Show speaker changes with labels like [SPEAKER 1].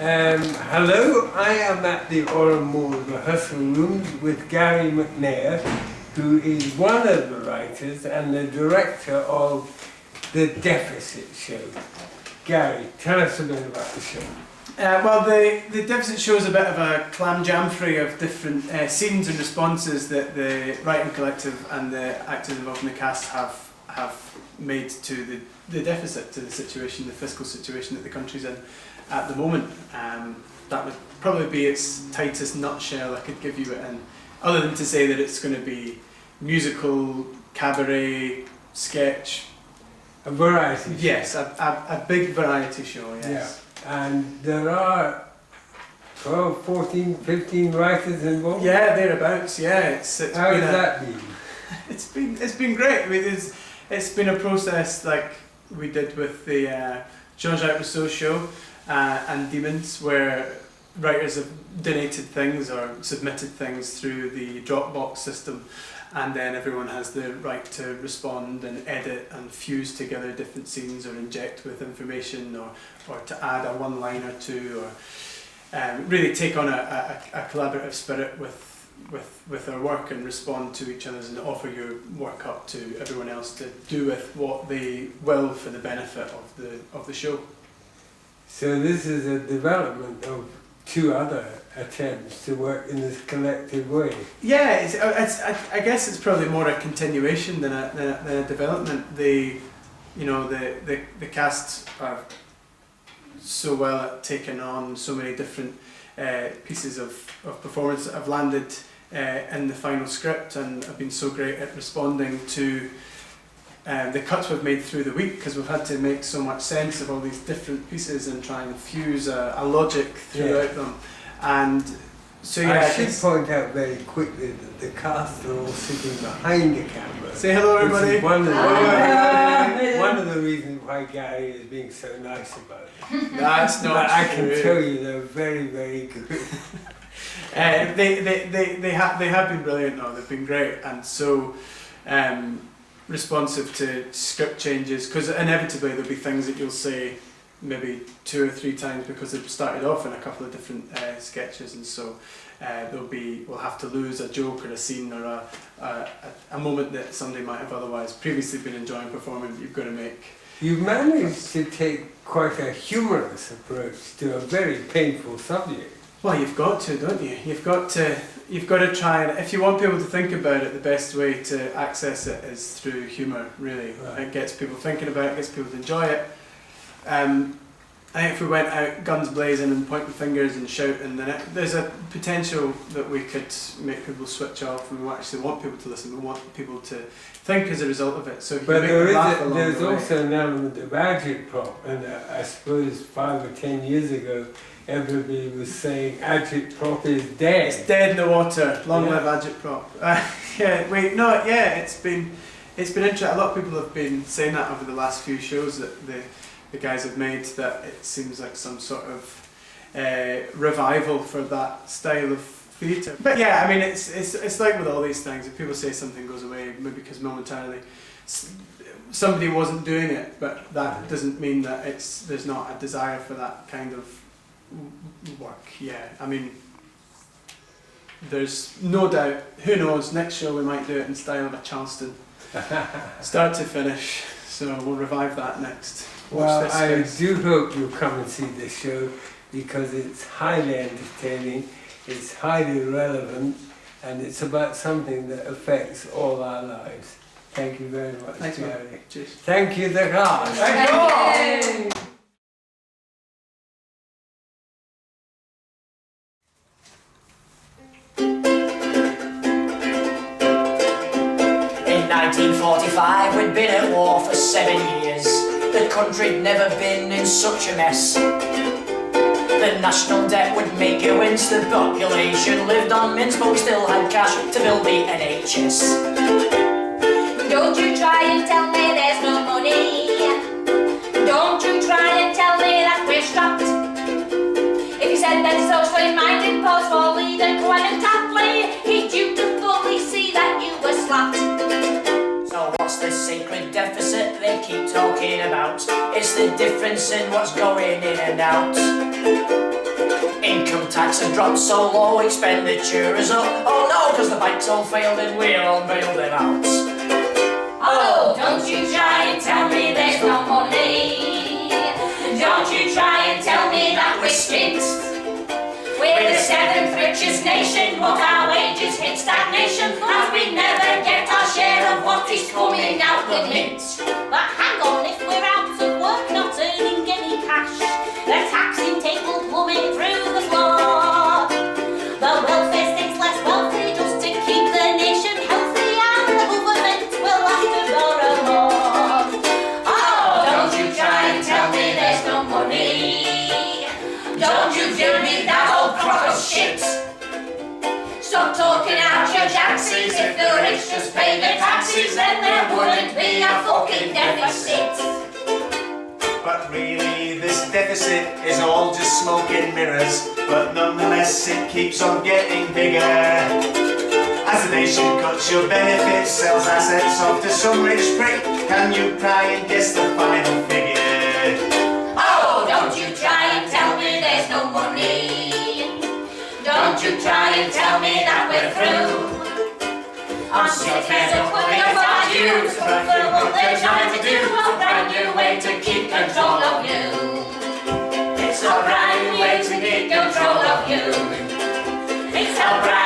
[SPEAKER 1] Hello, I am at the Moore rehearsal rooms with Gary McNair, who is one of the writers and the director of the Deficit Show. Gary, tell us a bit about the show.
[SPEAKER 2] Well, the Deficit Show is a bit of a clam jamfrey of different scenes and responses that the writing collective and the actors involved in the cast have made to the deficit, to the situation, the fiscal situation that the country's in at the moment. That would probably be its tightest nutshell I could give you it in, other than to say that it's going to be musical, cabaret, sketch.
[SPEAKER 1] A variety show.
[SPEAKER 2] Yes, a big variety show, yes.
[SPEAKER 1] Yeah. And there are 12, 14, 15 writers involved?
[SPEAKER 2] Yeah, thereabouts, yeah.
[SPEAKER 1] How has that been?
[SPEAKER 2] It's been great. I mean, it's been a process like we did with the Jean-Jacques Rousseau show and Demons, where writers have donated things or submitted things through the Dropbox system, and then everyone has the right to respond and edit and fuse together different scenes or inject with information or to add a one-liner to, or really take on a collaborative spirit with our work and respond to each other's and offer your work up to everyone else to do with what they will for the benefit of the show.
[SPEAKER 1] So this is a development of two other attempts to work in this collective way.
[SPEAKER 2] Yeah, I guess it's probably more a continuation than a development. The cast are so well at taking on so many different pieces of performance that have landed in the final script, and have been so great at responding to the cuts we've made through the week, because we've had to make so much sense of all these different pieces and try and fuse a logic throughout them. And so yeah,
[SPEAKER 1] I should point out very quickly that the cast are all sitting behind the camera.
[SPEAKER 2] Say hello, everybody.
[SPEAKER 1] One of the reasons why Gary is being so nice about it.
[SPEAKER 2] That's not
[SPEAKER 1] but
[SPEAKER 2] true.
[SPEAKER 1] I can tell you they're very, very good.
[SPEAKER 2] They have been brilliant though. They've been great, and so responsive to script changes, because inevitably there'll be things that you'll say maybe 2 or 3 times because they've started off in a couple of different sketches, and so we'll have to lose a joke or a scene or a moment that somebody might have otherwise previously been enjoying performing. You've got to make.
[SPEAKER 1] You've managed to take quite a humorous approach to a very painful subject.
[SPEAKER 2] Well, you've got to, don't you? You've got to try, and if you want people to think about it, the best way to access it is through humour, really. Right. It gets people thinking about it, gets people to enjoy it. I think if we went out guns blazing and pointing fingers and shouting, then there's a potential that we could make people switch off, and we actually want people to listen. We want people to think as a result of it. So if
[SPEAKER 1] but
[SPEAKER 2] there's
[SPEAKER 1] also an element of agitprop, and I suppose 5 or 10 years ago everybody was saying agitprop is dead.
[SPEAKER 2] It's dead in the water. Long live agitprop. It's been interesting. A lot of people have been saying that over the last few shows that the guys have made, that it seems like some sort of revival for that style of theatre. But yeah, I mean, it's like with all these things. If people say something goes away, maybe because momentarily somebody wasn't doing it, but that doesn't mean that there's not a desire for that kind of work. Yeah, I mean, there's no doubt. Who knows? Next show we might do it in style of a Charleston, start to finish. So we'll revive that next.
[SPEAKER 1] Well, I do hope you'll come and see this show, because it's highly entertaining, it's highly relevant, and it's about something that affects all our lives. Thank you very much,
[SPEAKER 2] Thanks,
[SPEAKER 1] Gary.
[SPEAKER 2] Cheers.
[SPEAKER 1] Thank you, the cast.
[SPEAKER 2] Thank you.
[SPEAKER 3] In 1945, we'd been at war for 7 years. The country'd never been in such a mess. The national debt would make you wince. The population lived on mince, but we still had cash to build the NHS.
[SPEAKER 4] Don't you try and tell me there's no money. Don't you try and tell me that we're strapped. If you said that socially minded post-war leader Clement Attlee, he'd dutifully see that you were slapped.
[SPEAKER 3] So what's the secret deficit they keep talking about? It's the difference in what's going in and out. Income tax has dropped so low, expenditure is up. Oh no, cause the banks all failed and we're all bailed them out.
[SPEAKER 4] Oh, don't you try and tell me there's no money. Don't you try and tell me that we're skint. We're the 7th richest nation, but our wages hit stagnation, and we never get our share of what is coming out the mint. But hang on, if we're out of work, not earning any cash, the tax intake will plummet through the floor. The welfare state's less wealthy just to keep the nation healthy, and the government will have to borrow more. Oh, don't you try and tell me there's no money. Don't you give me that old crock of shit. Stop talking out your jackses. If the rich just pay their taxes, then there wouldn't be a fucking deficit.
[SPEAKER 5] But really, this deficit is all just smoke and mirrors. But nonetheless, it keeps on getting bigger. As the nation cuts your benefits, sells assets off to some rich prick, can you try and guess the final figure?
[SPEAKER 4] Oh, don't you try and tell me there's no money. Don't you try and tell me that we're through. I'm sick of putting up our dues for what they're trying to do. A brand new way to keep control of you. It's a brand new way to keep control of you. It's a brand